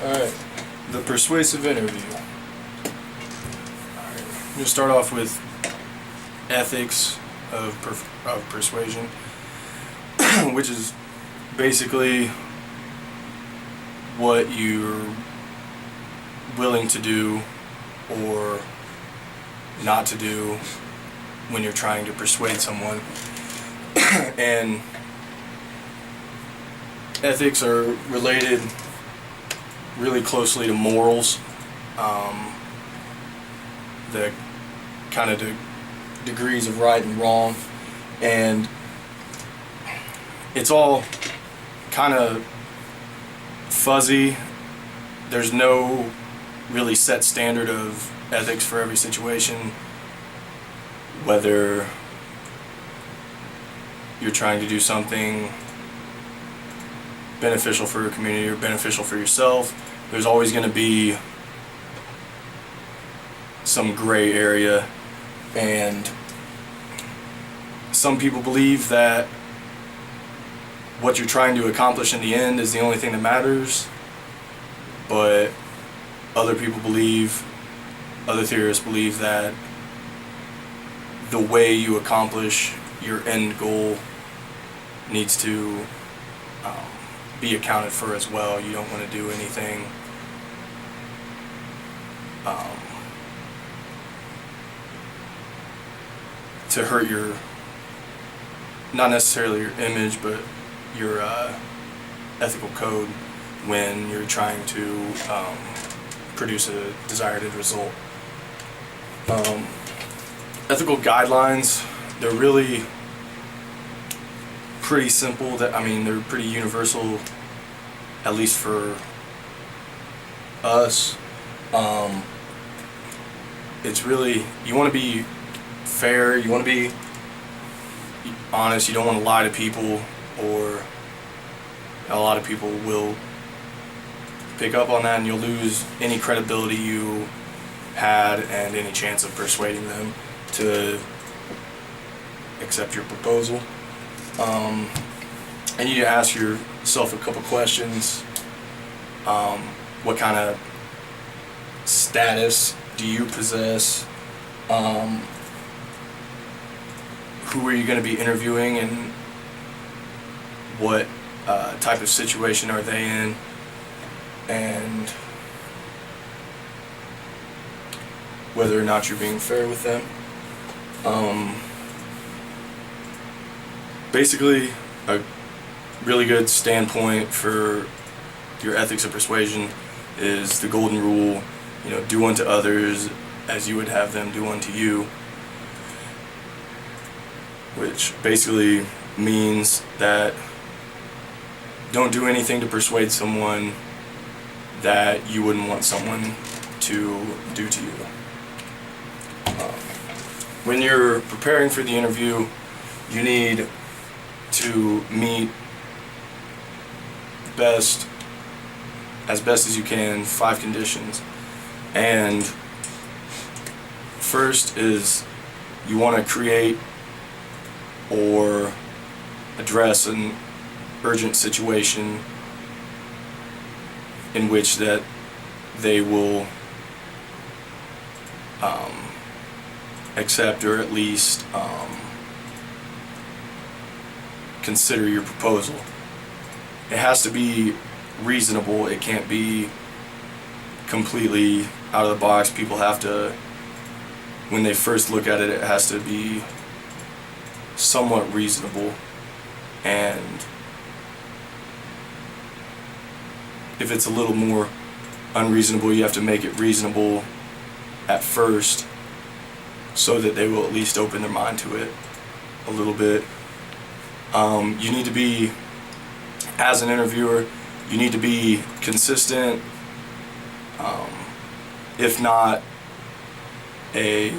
Alright, the persuasive interview. Alright, I'm going to start off with ethics of persuasion, which is basically what you're willing to do or not to do when you're trying to persuade someone. And ethics are related really closely to morals, the kind of degrees of right and wrong, and it's all kind of fuzzy. There's no really set standard of ethics for every situation, whether you're trying to do something beneficial for your community or beneficial for yourself. There's always going to be some gray area, and some people believe that what you're trying to accomplish in the end is the only thing that matters, but other theorists believe that the way you accomplish your end goal needs to be accounted for as well. You don't want to do anything to hurt your, not necessarily your image, but your ethical code when you're trying to produce a desired end result. Ethical guidelines, they're really pretty simple. They're pretty universal, at least for us. It's really, you want to be fair, you want to be honest, you don't want to lie to people, or a lot of people will pick up on that and you'll lose any credibility you had and any chance of persuading them to accept your proposal. And you need to ask yourself a couple questions. What kind of status do you possess? Who are you going to be interviewing, and what type of situation are they in? And whether or not you're being fair with them. Basically, a really good standpoint for your ethics of persuasion is the golden rule, do unto others as you would have them do unto you, which basically means that don't do anything to persuade someone that you wouldn't want someone to do to you. When you're preparing for the interview, you need to meet as best as you can 5 conditions. And first is you want to create or address an urgent situation in which that they will accept, or at least consider your proposal. It has to be reasonable. It can't be completely out of the box. People have to, when they first look at it, it has to be somewhat reasonable. And if it's a little more unreasonable, you have to make it reasonable at first so that they will at least open their mind to it a little bit. You need to be, as an interviewer, you need to be consistent, if not you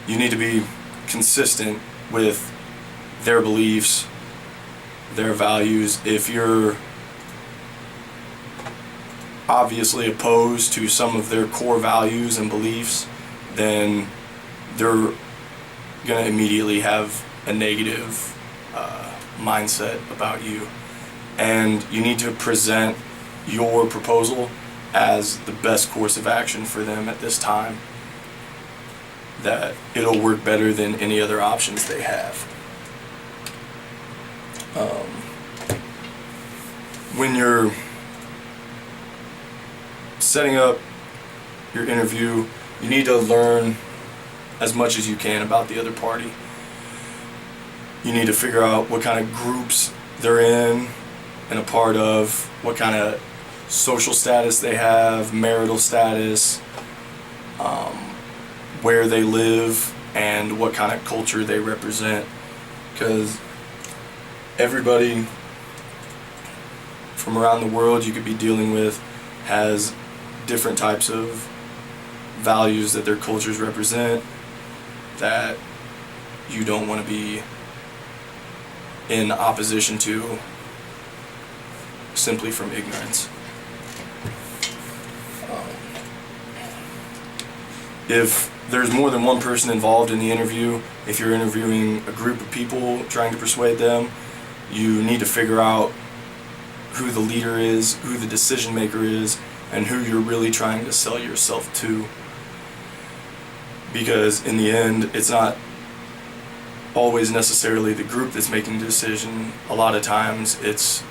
need to be consistent with their beliefs, their values. If you're obviously opposed to some of their core values and beliefs, then they're going to immediately have a negative mindset about you, and you need to present your proposal as the best course of action for them at this time, that it'll work better than any other options they have. When you're setting up your interview, you need to learn as much as you can about the other party. You need to figure out what kind of groups they're in and a part of, what kind of social status they have, marital status, where they live, and what kind of culture they represent. Because everybody from around the world you could be dealing with has different types of values that their cultures represent that you don't want to be in opposition to simply from ignorance. If there's more than one person involved in the interview, if you're interviewing a group of people trying to persuade them, you need to figure out who the leader is, who the decision maker is, and who you're really trying to sell yourself to. Because in the end, it's not always necessarily the group that's making the decision. A lot of times it's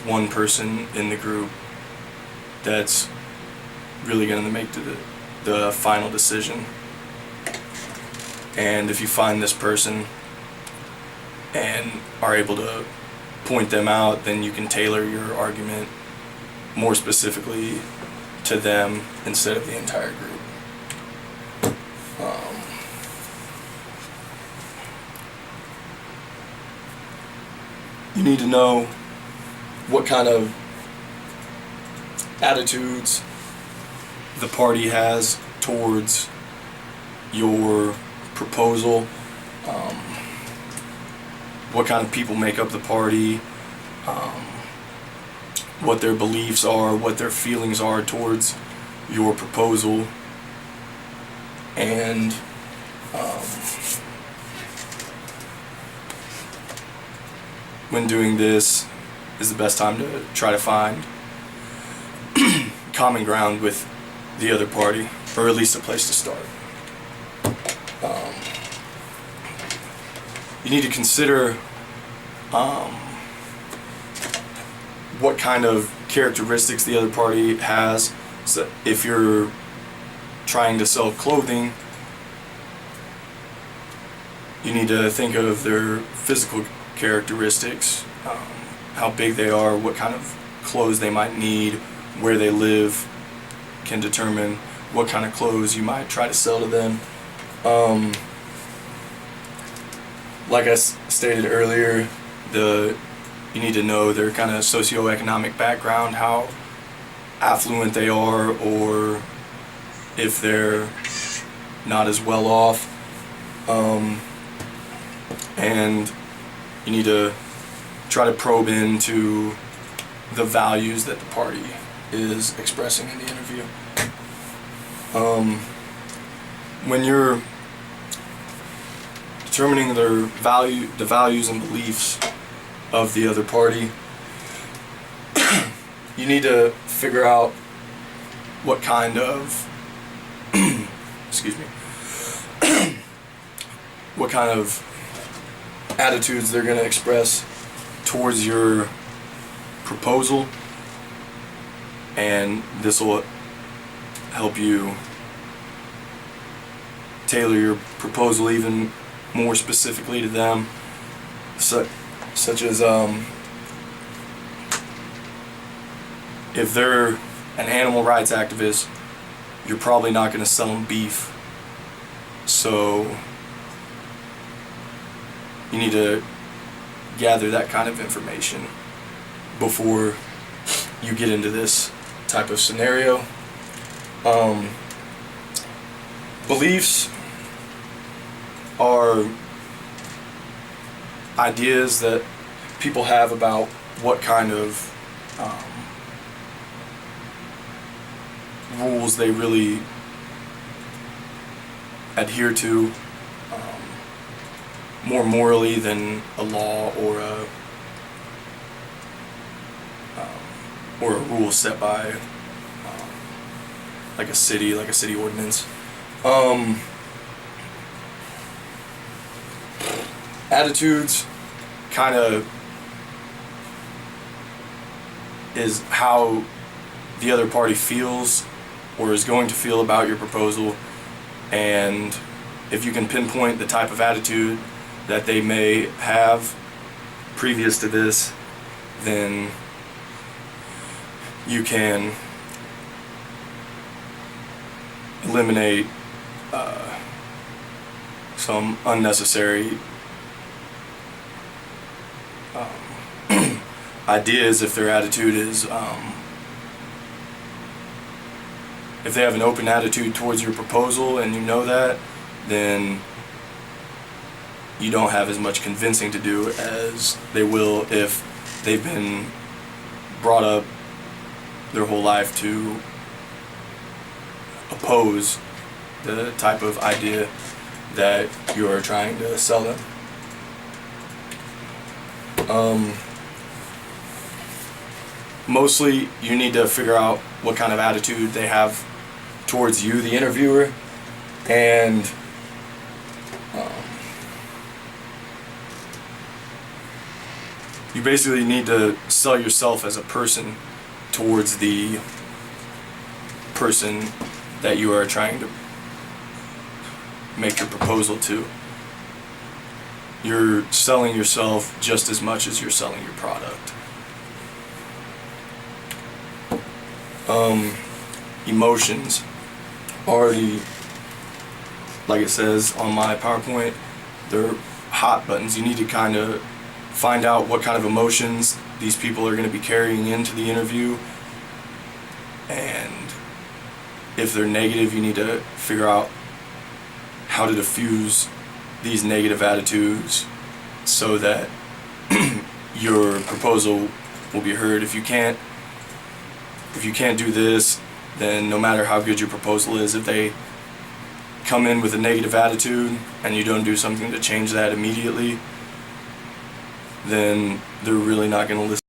one person in the group that's really going to make the final decision. And if you find this person and are able to point them out, then you can tailor your argument more specifically to them instead of the entire group. You need to know what kind of attitudes the party has towards your proposal, what kind of people make up the party, what their beliefs are, what their feelings are towards your proposal, and when doing this is the best time to try to find common ground with the other party, or at least a place to start. You need to consider what kind of characteristics the other party has. So if you're trying to sell clothing, you need to think of their physical characteristics, how big they are, what kind of clothes they might need, where they live can determine what kind of clothes you might try to sell to them. Like I stated earlier, you need to know their kind of socioeconomic background, how affluent they are, or if they're not as well off. And you need to try to probe into the values that the party is expressing in the interview. When you're determining the values and beliefs of the other party, you need to figure out what kind of excuse me what kind of attitudes they're going to express towards your proposal, and this will help you tailor your proposal even more specifically to them, such as if they're an animal rights activist, you're probably not going to sell them beef, so you need to gather that kind of information before you get into this type of scenario. Beliefs are ideas that people have about what kind of rules they really adhere to, more morally than a law or a rule set by like a city ordinance. Attitudes kind of is how the other party feels or is going to feel about your proposal, and if you can pinpoint the type of attitude that they may have previous to this, then you can eliminate some unnecessary ideas if their attitude is if they have an open attitude towards your proposal and you know that, then you don't have as much convincing to do as they will if they've been brought up their whole life to oppose the type of idea that you're trying to sell them. Mostly you need to figure out what kind of attitude they have towards you, the interviewer, and you basically need to sell yourself as a person towards the person that you are trying to make your proposal to. You're selling yourself just as much as you're selling your product. Emotions are like it says on my PowerPoint, they're hot buttons. You need to kind of find out what kind of emotions these people are going to be carrying into the interview, and if they're negative, you need to figure out how to diffuse these negative attitudes so that your proposal will be heard. If you can't do this, then no matter how good your proposal is, if they come in with a negative attitude and you don't do something to change that immediately, then they're really not going to listen